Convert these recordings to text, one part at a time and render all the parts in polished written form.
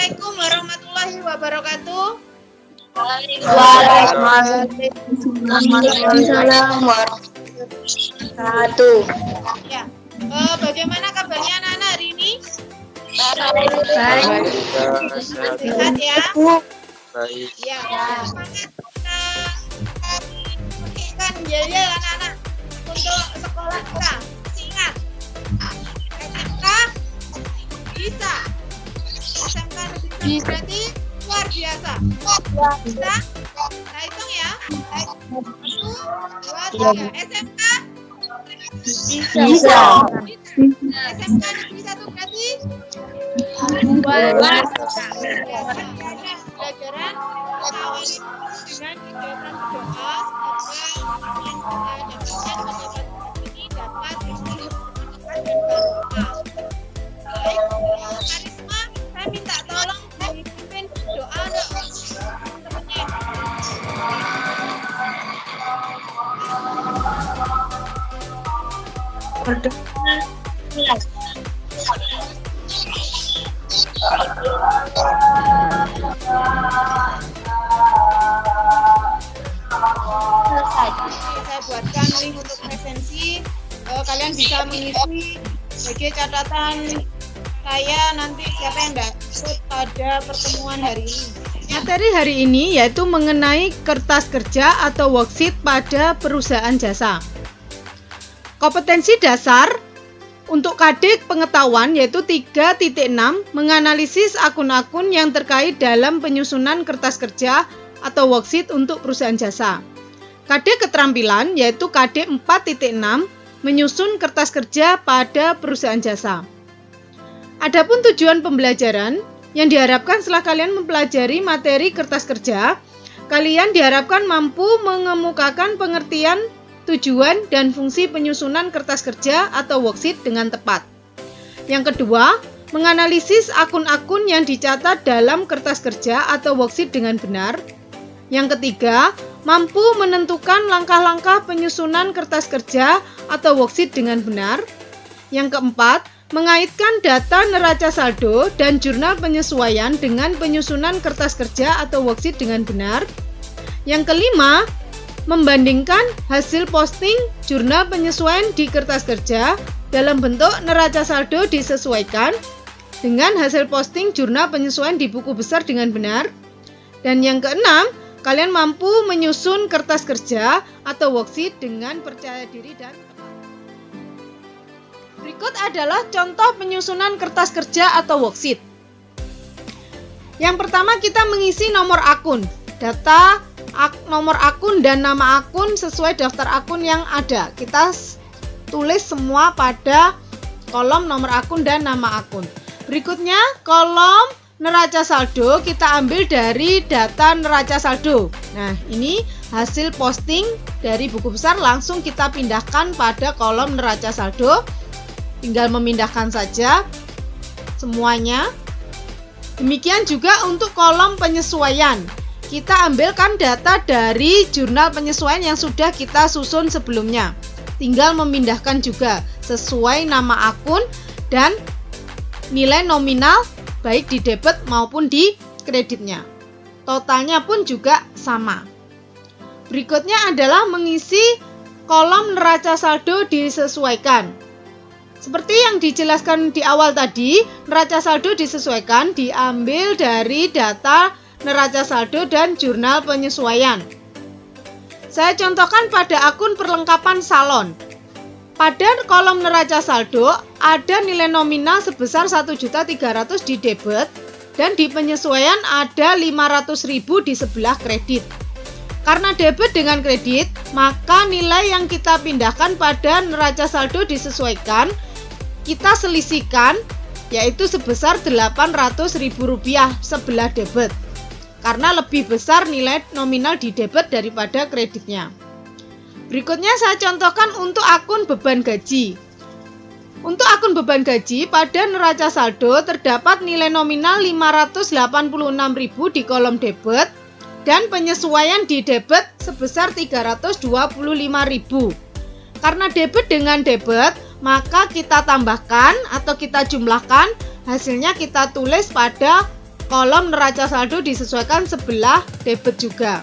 Assalamualaikum warahmatullahi wabarakatuh. Waalaikumsalam warahmatullahi wabarakatuh. Ya, bagaimana kabarnya anak-anak hari ini? Baik. Sehat ya? Baik. Ya, semangat kita menjajal anak-anak untuk sekolah kita. Ingat, SMK bisa. SMK bisa berarti luar biasa. Bisa? Kita hitung ya. 1, 2, 3. SMK Bisa. SMK negeri 1 berarti pelajaran awali dengan kegiatan doa semoga yang kita dapatkan ini dapat bermanfaat dan barokah. Baik, Karisma, saya minta tolong dipimpin doa teman-temannya. Saya buatkan link untuk presensi. Kalian bisa mengisi sebagai catatan saya nanti siapa yang nggak ikut pada pertemuan hari ini. Materi hari ini yaitu mengenai kertas kerja atau worksheet pada perusahaan jasa. Kompetensi dasar untuk KD pengetahuan yaitu 3.6 menganalisis akun-akun yang terkait dalam penyusunan kertas kerja atau worksheet untuk perusahaan jasa. KD keterampilan yaitu KD 4.6 menyusun kertas kerja pada perusahaan jasa. Adapun tujuan pembelajaran yang diharapkan setelah kalian mempelajari materi kertas kerja, kalian diharapkan mampu mengemukakan pengertian tujuan dan fungsi penyusunan kertas kerja atau worksheet dengan tepat. Yang kedua, menganalisis akun-akun yang dicatat dalam kertas kerja atau worksheet dengan benar. Yang ketiga, mampu menentukan langkah-langkah penyusunan kertas kerja atau worksheet dengan benar. Yang keempat, mengaitkan data neraca saldo dan jurnal penyesuaian dengan penyusunan kertas kerja atau worksheet dengan benar. Yang kelima, membandingkan hasil posting jurnal penyesuaian di kertas kerja dalam bentuk neraca saldo disesuaikan dengan hasil posting jurnal penyesuaian di buku besar dengan benar. Dan yang keenam, kalian mampu menyusun kertas kerja atau worksheet dengan percaya diri dan tepat. Berikut adalah contoh penyusunan kertas kerja atau worksheet. Yang pertama, kita mengisi nomor akun, data nomor akun dan nama akun sesuai daftar akun yang ada. Kita tulis semua pada kolom nomor akun dan nama akun. Berikutnya, kolom neraca saldo kita ambil dari data neraca saldo. Nah, ini hasil posting dari buku besar langsung kita pindahkan pada kolom neraca saldo. Tinggal memindahkan saja semuanya. Demikian juga untuk kolom penyesuaian. Kita ambilkan data dari jurnal penyesuaian yang sudah kita susun sebelumnya. Tinggal memindahkan juga sesuai nama akun dan nilai nominal baik di debit maupun di kreditnya. Totalnya pun juga sama. Berikutnya adalah mengisi kolom neraca saldo disesuaikan. Seperti yang dijelaskan di awal tadi, neraca saldo disesuaikan diambil dari data neraca saldo dan jurnal penyesuaian. Saya contohkan pada akun perlengkapan salon. Pada kolom neraca saldo ada nilai nominal sebesar 1.300.000 di debit dan di penyesuaian ada 500.000 di sebelah kredit. Karena debit dengan kredit, maka nilai yang kita pindahkan pada neraca saldo disesuaikan, kita selisihkan yaitu sebesar Rp800.000 sebelah debit. Karena lebih besar nilai nominal di debit daripada kreditnya. Berikutnya saya contohkan untuk akun beban gaji. Untuk akun beban gaji, pada neraca saldo terdapat nilai nominal Rp586.000 di kolom debit dan penyesuaian di debit sebesar Rp325.000. Karena debit dengan debit, maka kita tambahkan atau kita jumlahkan, hasilnya kita tulis pada kolom neraca saldo disesuaikan sebelah debit juga.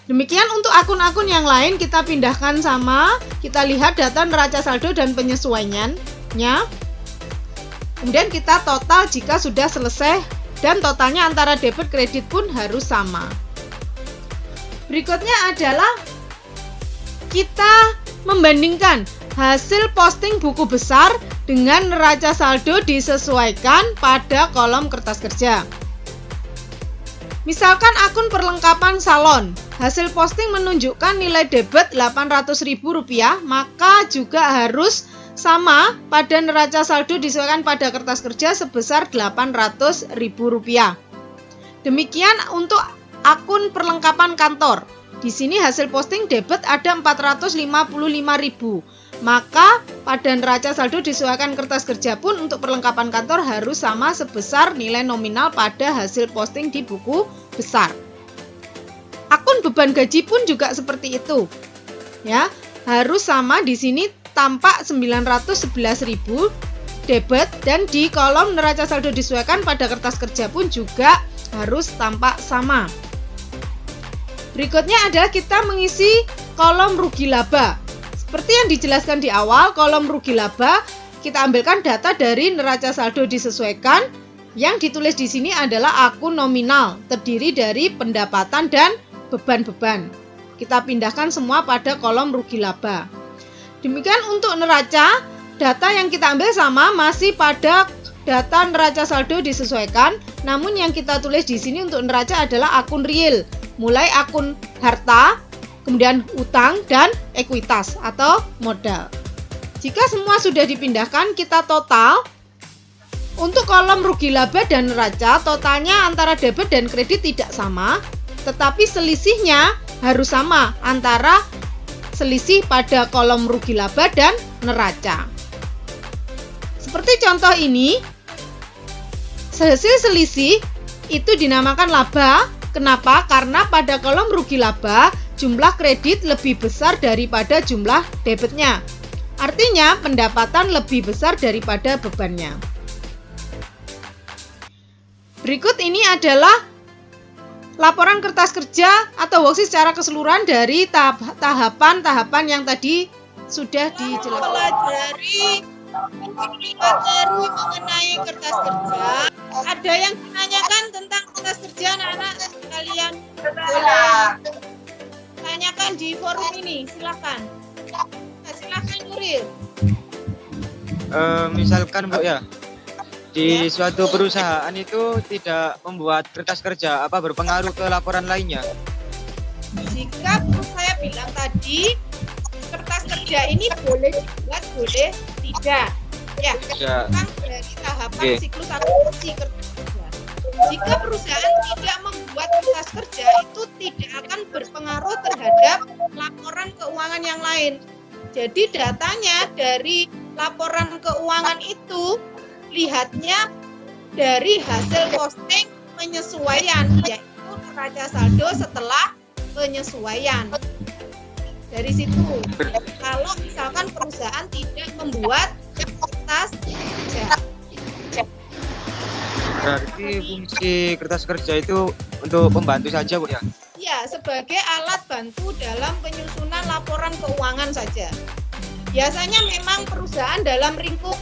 Demikian untuk akun-akun yang lain kita pindahkan sama, kita lihat data neraca saldo dan penyesuaiannya. Kemudian kita total jika sudah selesai dan totalnya antara debit kredit pun harus sama. Berikutnya adalah kita membandingkan hasil posting buku besar dengan neraca saldo disesuaikan pada kolom kertas kerja. Misalkan akun perlengkapan salon, hasil posting menunjukkan nilai debit Rp800.000, maka juga harus sama pada neraca saldo disesuaikan pada kertas kerja sebesar Rp800.000. Demikian untuk akun perlengkapan kantor. Di sini hasil posting debit ada Rp455.000. Maka pada neraca saldo disesuaikan kertas kerja pun untuk perlengkapan kantor harus sama sebesar nilai nominal pada hasil posting di buku besar. Akun beban gaji pun juga seperti itu. Ya, harus sama di sini tampak 911.000 debit dan di kolom neraca saldo disesuaikan pada kertas kerja pun juga harus tampak sama. Berikutnya adalah kita mengisi kolom rugi laba. Seperti yang dijelaskan di awal, kolom rugi laba kita ambilkan data dari neraca saldo disesuaikan. Yang ditulis di sini adalah akun nominal, terdiri dari pendapatan dan beban-beban. Kita pindahkan semua pada kolom rugi laba. Demikian untuk neraca, data yang kita ambil sama masih pada data neraca saldo disesuaikan, namun yang kita tulis di sini untuk neraca adalah akun real, mulai akun harta, kemudian utang dan ekuitas atau modal. Jika semua sudah dipindahkan, kita total. Untuk kolom rugi laba dan neraca, totalnya antara debit dan kredit tidak sama, tetapi selisihnya harus sama antara selisih pada kolom rugi laba dan neraca. Seperti contoh ini, hasil selisih itu dinamakan laba. Kenapa? Karena pada kolom rugi laba, jumlah kredit lebih besar daripada jumlah debitnya. Artinya, pendapatan lebih besar daripada bebannya. Berikut ini adalah laporan kertas kerja atau worksheet secara keseluruhan dari tahapan-tahapan yang tadi sudah dijelaskan. Pelajari materi mengenai kertas kerja. Ada yang menanyakan tentang kertas kerja, anak-anak kalian boleh tanyakan di forum ini, silakan. Silakan Nuril. Misalkan Bu ya, di suatu perusahaan itu tidak membuat kertas kerja, apa berpengaruh ke laporan lainnya? Jika saya bilang tadi, kertas kerja ini boleh dibuat, boleh tidak. Ya, memang dari tahapan siklus akuntansi kertas kerja. Jika perusahaan tidak membuat kertas kerja, itu tidak akan berpengaruh terhadap laporan keuangan yang lain. Jadi datanya dari laporan keuangan itu lihatnya dari hasil posting penyesuaian, yaitu neraca saldo setelah penyesuaian. Dari situ, kalau misalkan perusahaan tidak membuat kertas kerja. Berarti fungsi kertas kerja itu untuk pembantu saja Bu ya? Ya, sebagai alat bantu dalam penyusunan laporan keuangan saja. Biasanya memang perusahaan dalam lingkup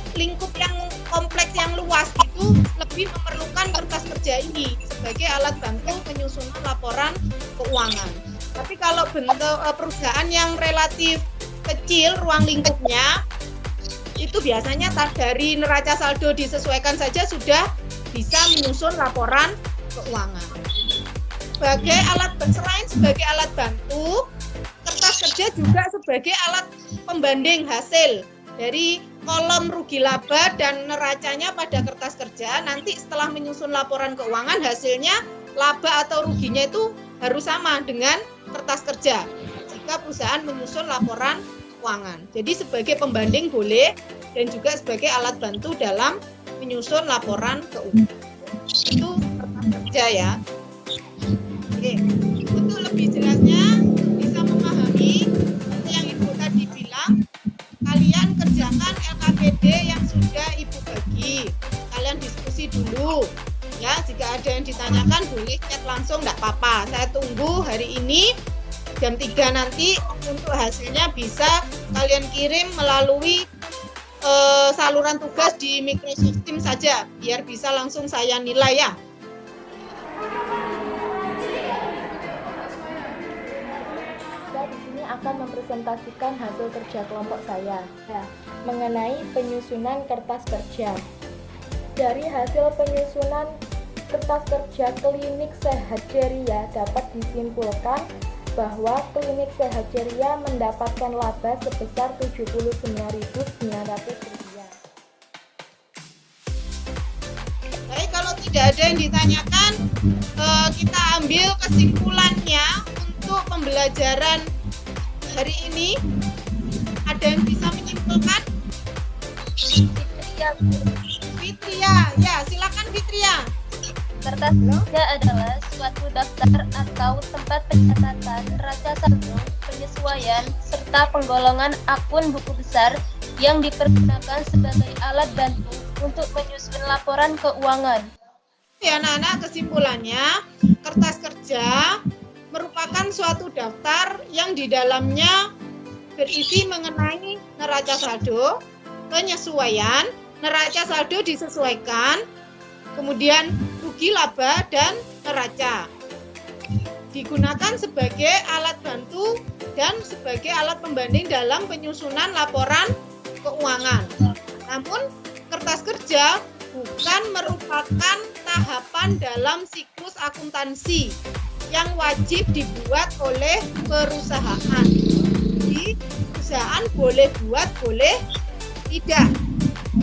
yang kompleks yang luas itu lebih memerlukan kertas kerja ini sebagai alat bantu penyusunan laporan keuangan. Tapi kalau bentuk perusahaan yang relatif kecil ruang lingkupnya, itu biasanya dari neraca saldo disesuaikan saja sudah bisa menyusun laporan keuangan. Sebagai alat selain sebagai alat bantu, kertas kerja juga sebagai alat pembanding hasil dari kolom rugi laba dan neracanya pada kertas kerja. Nanti setelah menyusun laporan keuangan, hasilnya laba atau ruginya itu harus sama dengan kertas kerja jika perusahaan menyusun laporan keuangan. Jadi sebagai pembanding boleh dan juga sebagai alat bantu dalam menyusun laporan keuangan. Itu kertas kerja ya. Oke, untuk lebih jelasnya bisa memahami seperti yang Ibu tadi bilang, kalian kerjakan LKPD yang sudah Ibu bagi. Kalian diskusi dulu Ya, jika ada yang ditanyakan boleh chat langsung, enggak apa-apa. Saya tunggu hari ini jam 3 nanti untuk hasilnya bisa kalian kirim melalui saluran tugas di Microsoft Teams saja, biar bisa langsung saya nilai ya. Saya di sini akan mempresentasikan hasil kerja kelompok saya mengenai penyusunan kertas kerja. Dari hasil penyusunan kertas kerja klinik Sehat Ceria dapat disimpulkan bahwa klinik Sehat Ceria mendapatkan laba sebesar Rp79.900. Baik, kalau tidak ada yang ditanyakan, kita ambil kesimpulannya untuk pembelajaran hari ini. Ada yang bisa menyimpulkan? Fitria, ya silakan Fitria. Kertas kerja adalah suatu daftar atau tempat pencatatan raca saldo, penyesuaian, serta penggolongan akun buku besar yang dipergunakan sebagai alat bantu untuk menyusun laporan keuangan. Ya, anak-anak, kesimpulannya kertas kerja merupakan suatu daftar yang di dalamnya berisi mengenai neraca saldo, penyesuaian, neraca saldo disesuaikan, kemudian rugi laba dan neraca. Digunakan sebagai alat bantu dan sebagai alat pembanding dalam penyusunan laporan keuangan. Namun kertas kerja bukan merupakan tahapan dalam siklus akuntansi yang wajib dibuat oleh perusahaan. Jadi perusahaan boleh buat, boleh tidak.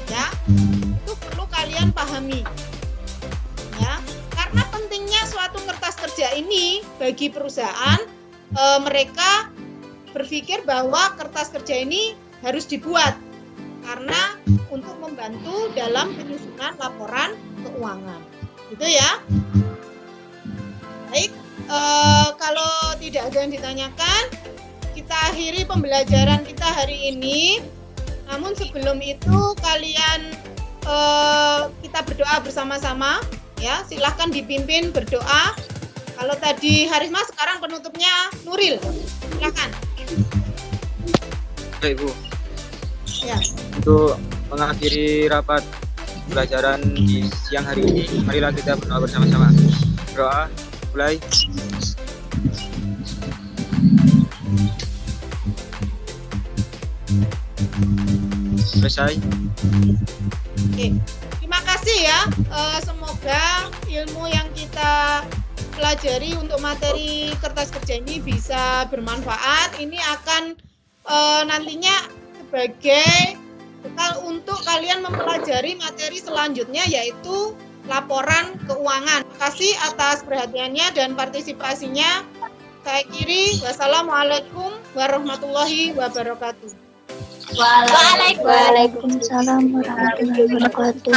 Ya, itu perlu kalian pahami. Ya, karena pentingnya suatu kertas kerja ini bagi perusahaan, mereka berpikir bahwa kertas kerja ini harus dibuat karena untuk membantu dalam penyusunan laporan keuangan. Gitu ya. Baik, kalau tidak ada yang ditanyakan, kita akhiri pembelajaran kita hari ini. Namun sebelum itu kalian kita berdoa bersama-sama. Ya, silahkan dipimpin berdoa. Kalau tadi Harisma, sekarang penutupnya Nuril. Silahkan. Baik Bu, Ya. untuk mengakhiri rapat pembelajaran di siang hari ini, marilah kita berdoa bersama-sama. Doa, mulai. Selesai. Oke. Terima kasih ya. Semoga ilmu yang kita pelajari untuk materi kertas kerja ini bisa bermanfaat. Ini akan nantinya sebagai bekal untuk kalian mempelajari materi selanjutnya, yaitu laporan keuangan. Terima kasih atas perhatiannya dan partisipasinya. Saya akhiri. Wassalamualaikum warahmatullahi wabarakatuh. Waalaikumsalam warahmatullahi wabarakatuh.